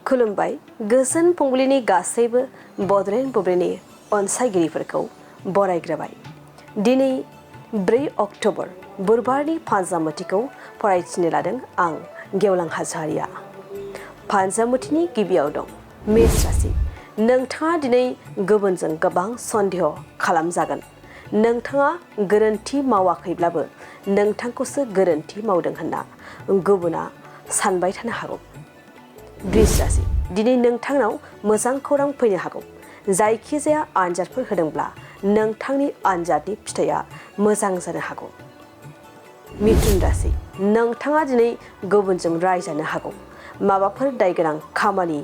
खुलुमबाय गोजोन फुंबिलिनि गासैबो बडलेण्ड बुब्लिनि अनसायगिरिफोरखौ बरायग्रोबाय। दिनै 4 अक्ट'बर बुधबारनि फान्जामुथिखौ फरायथिनो लादों आं गेवलां हाज'वारिया। फान्जामुथिनि गिबियाव दं मेष राशि। नोंथाङा दिनै गुबुनजों गोबां सन्देह खालामजागोन। नोंथाङा गोरोन्थि मावाखैब्लाबो नोंथांखौसो गोरोन्थि मावदों होनना गुबुना सानबाय थानो हागौ। वृष राशि। दिनै नोंथांनाव मोजां खौरां फैनो हागौ। जायखिजाया आनजादफोर होदोंब्ला नोंथांनि आनजादनि फिथाइया मोजां जानो हागौ। मिथुन राशि। नोंथाङा दिनै गुबुनजों रायजानो हागौ। माबाफोर दायगोनां खामानि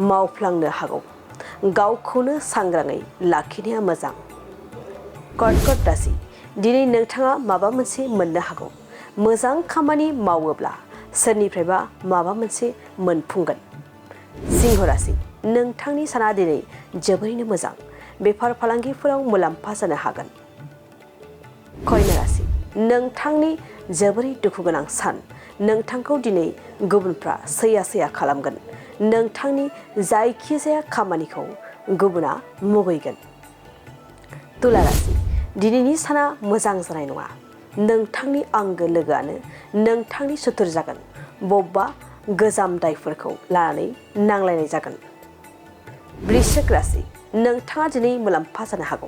मावफ्लांनो हागौ। गावखौनो सांग्राङै लाखिनाया मोजां। कर्कट राशि। दिनै नोंथाङा माबा मोनसे मोननो हागौ। मोजां खामानि मावोब्ला सोरनिफ्रायबा माबा मोनसे मोनफुंगोन। सिंह राशि। नोंथांनि साना दिनै जोबोरैनो मोजां। बेफार फालांगिफोराव मुलाम्फा जानो हागोन। कन्या राशि। नोंथांनि जोबोरै दुखुगोनां सान। नोंथांखौ दिनै गुबुनफ्रा सैया खालामगोन। नोंथांनि जायखिजाया खामानिखौ गुबुना मुगैगोन। तुला राशि। दिनैनि साना मोजां जानाय नङा। नोंथांनि आंगो लोगोआनो नोंथांनि सुथुर जागोन। बबेबा गोजाम दायफोरखौ लानानै नांलायनाय जागोन। वृश्चिक राशि। नोंथाङा दिनै मुलाम्फा जानो हागौ।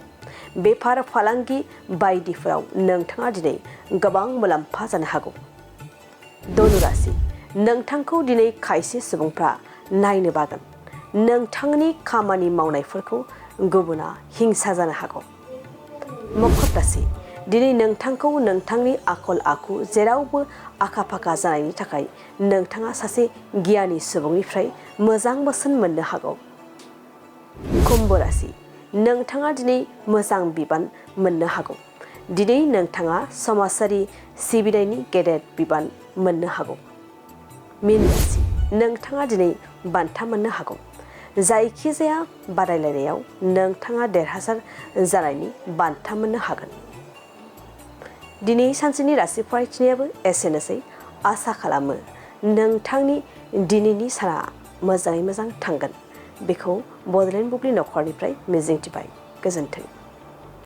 बेफार फालांगि बायदिफोराव नोंथाङा दिनै गोबां मुलाम्फा जानो हागौ। धनु राशि। नोंथांखौ दिनै खायसे सुबुंफ्रा नायनो बागोन। नोंथांनि खामानि मावनायफोरखौ गुबुना हिंसा जानो हागौ। मकर राशि। दिनै नोंथांखौ नोंथांनि आखल आखु जेरावबो आखा फाखा जानायनि थाखाय नोंथाङा सासे गियानि सुबुंनिफ्राय मोजां बोसोन मोननो हागौ। कुम्भ राशि। नोंथाङा दिनै मोजां बिबान मोननो हागौ। दिनै नोंथाङा समाजारि सिबिनायनि गेदेर बिबान मोननो हागौ। मीन राशि। नोंथाङा दिनै बान्था मोननो हागौ। जायखिजाया बादायलायनायाव नोंथाङा देरहासार जानायनि बान्था मोननो हागोन। दिनै सानसेनि राशि फरायथिनायाबो एसेनोसै। आसा खालामो नोंथांनि दिनैनि साना मोजाङै मोजां थांगोन। बेखौ बडलेण्ड बुब्लि नखरनिफ्राय मिजिंथिबाय। गोजोन्थों।